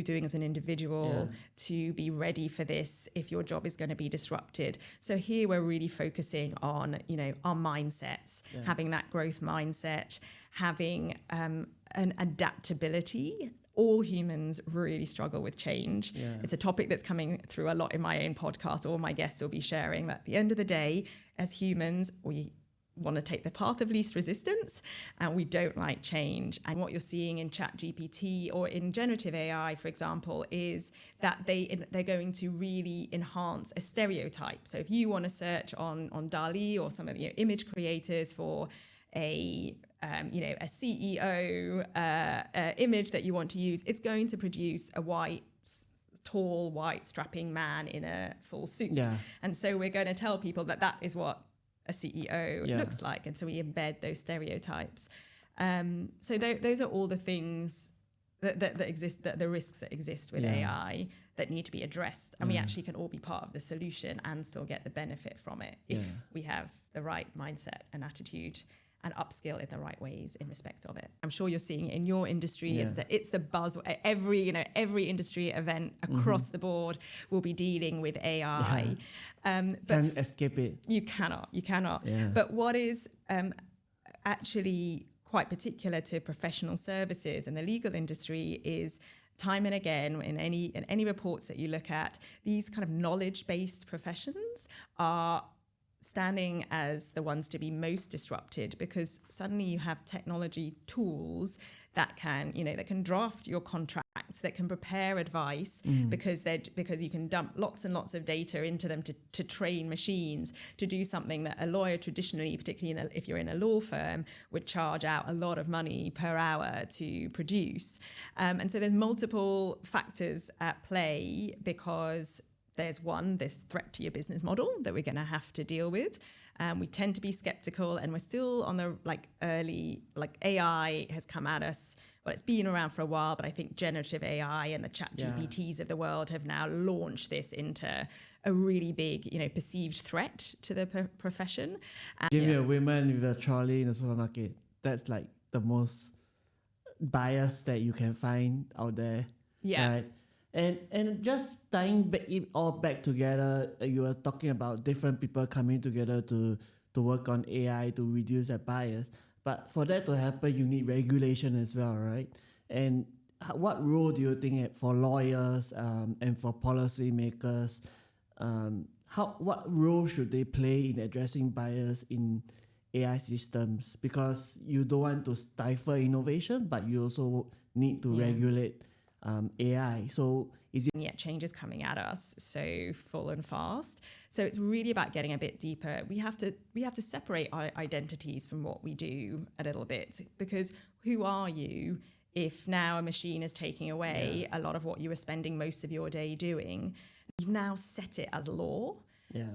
doing as an individual to be ready for this if your job is going to be disrupted. So here we're really focusing on, our mindsets, having that growth mindset, having an adaptability. All humans really struggle with change. Yeah. It's a topic that's coming through a lot in my own podcast. All my guests will be sharing that at the end of the day, as humans, we want to take the path of least resistance and we don't like change. And what you're seeing in ChatGPT or in generative AI, for example, is that they're going to really enhance a stereotype. So if you want to search on DALL-E or some of the image creators for a CEO image that you want to use, it's going to produce a tall, white, strapping man in a full suit. Yeah. And so we're going to tell people that is what a CEO looks like. And so we embed those stereotypes. So those are all the things that exist, the risks that exist with AI that need to be addressed. And we actually can all be part of the solution and still get the benefit from it if we have the right mindset and attitude and upskill in the right ways in respect of it. I'm sure you're seeing it in your industry. It's the buzz. Every industry event across the board will be dealing with AI. But can't escape it. You cannot. Yeah. But what is actually quite particular to professional services and the legal industry is time and again in any reports that you look at, these kind of knowledge-based professions are standing as the ones to be most disrupted, because suddenly you have technology tools that can draft your contracts, that can prepare advice, because you can dump lots and lots of data into them to train machines to do something that a lawyer traditionally, particularly if you're in a law firm, would charge out a lot of money per hour to produce. And so there's multiple factors at play, because there's this threat to your business model that we're going to have to deal with. We tend to be skeptical, and we're still on the early, AI has come at us. Well, it's been around for a while, but I think generative AI and the ChatGPTs of the world have now launched this into a really big, perceived threat to the profession. Give me a woman with a trolley in the supermarket. That's like the most bias that you can find out there. Yeah. Right? And just tying it all back together, you were talking about different people coming together to work on AI to reduce that bias. But for that to happen, you need regulation as well, right? And what role do you think for lawyers and for policymakers, what role should they play in addressing bias in AI systems? Because you don't want to stifle innovation, but you also need to regulate AI. So yet change is coming at us so full and fast. So it's really about getting a bit deeper. We have to separate our identities from what we do a little bit, because who are you if now a machine is taking away a lot of what you were spending most of your day doing? You've now set it as law,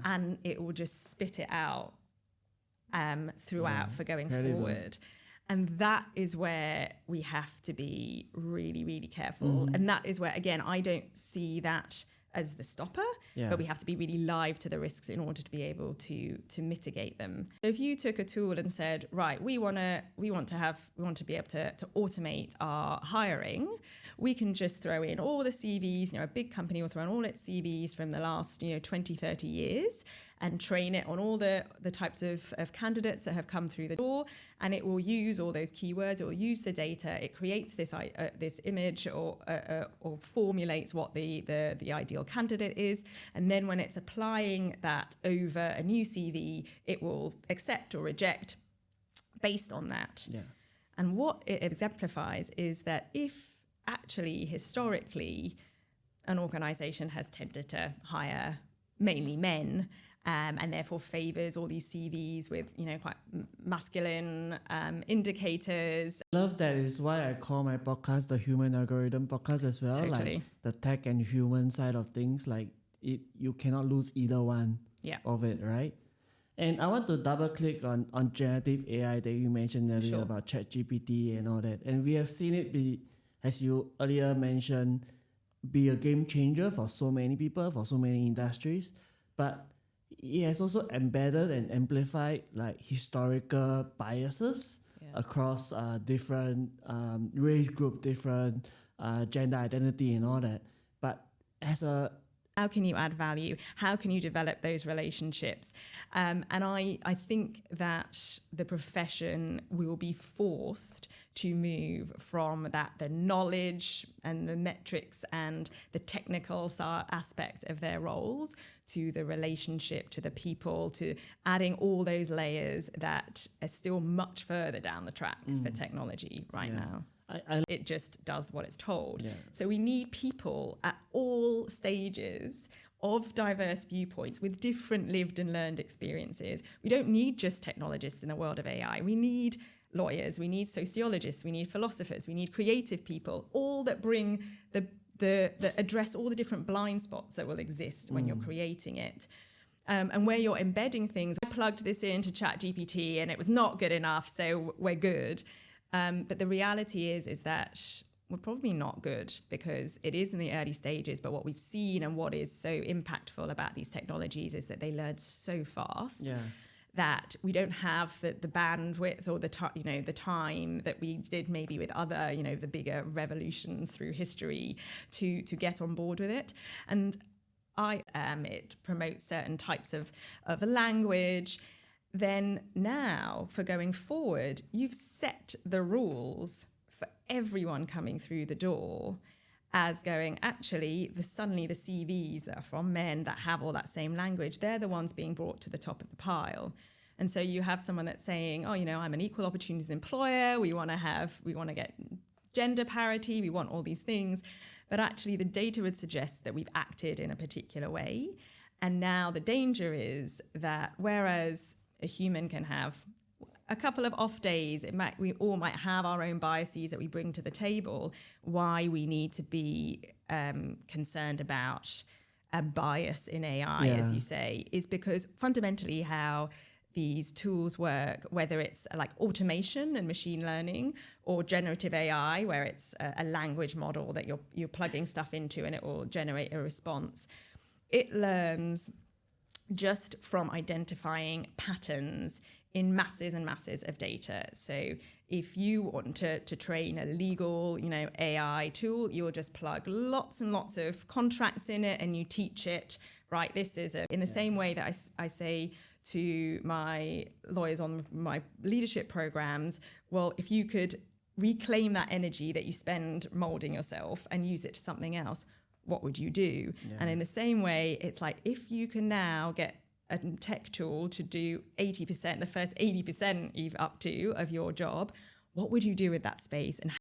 and it will just spit it out throughout for going forward. And that is where we have to be really, really careful. And that is where, again, I don't see that as the stopper, but we have to be really live to the risks in order to be able to mitigate them. So if you took a tool and said, right, we want to be able to automate our hiring, we can just throw in all the CVs, a big company will throw in all its CVs from the last 20, 30 years and train it on all the types of candidates that have come through the door, and it will use all those keywords, it will use the data, it creates this image or formulates what the ideal candidate is, and then when it's applying that over a new CV, it will accept or reject based on that. Yeah. And what it exemplifies is that if actually historically an organization has tended to hire mainly men, and therefore favors all these CVs with, quite masculine indicators. I love that. Is why I call my podcast the Human Algorithm Podcast as well. Totally. Like the tech and human side of things, you cannot lose either one of it, right? And I want to double click on generative AI that you mentioned earlier about ChatGPT and all that. And we have seen it be, as you earlier mentioned, be a game changer for so many people, for so many industries. But it has also embedded and amplified historical biases across different race group, different gender identity and all that. But as a how can you add value? How can you develop those relationships? And I think that the profession will be forced to move from the knowledge and the metrics and the technical aspect of their roles to the relationship, to the people, to adding all those layers that are still much further down the track for technology now. It just does what it's told. Yeah. So we need people at all stages of diverse viewpoints with different lived and learned experiences. We don't need just technologists in the world of AI. We need lawyers, we need sociologists, we need philosophers, we need creative people, all that bring that address all the different blind spots that will exist when you're creating it. And where you're embedding things, I plugged this into ChatGPT and it was not good enough, so we're good. But the reality is that we're probably not good because it is in the early stages. But what we've seen and what is so impactful about these technologies is that they learn so fast that we don't have the bandwidth or the time that we did maybe with other, the bigger revolutions through history to get on board with it. And it promotes certain types of language. Then now, for going forward, you've set the rules for everyone coming through the door as going, actually, suddenly the CVs that are from men that have all that same language, they're the ones being brought to the top of the pile. And so you have someone that's saying, I'm an equal opportunities employer, we want to get gender parity, we want all these things. But actually the data would suggest that we've acted in a particular way. And now the danger is that whereas a human can have a couple of off days, we all might have our own biases that we bring to the table. Why we need to be concerned about a bias in AI, as you say, is because fundamentally how these tools work, whether it's like automation and machine learning or generative AI, where it's a language model that you're plugging stuff into and it will generate a response. It learns just from identifying patterns in masses and masses of data. So if you want to train a legal, AI tool, you'll just plug lots and lots of contracts in it and you teach it, right? This is in the same way that I say to my lawyers on my leadership programs, well, if you could reclaim that energy that you spend molding yourself and use it to something else, what would you do? Yeah. And in the same way, it's like if you can now get a tech tool to do 80%, the first 80% up to of your job, what would you do with that space? And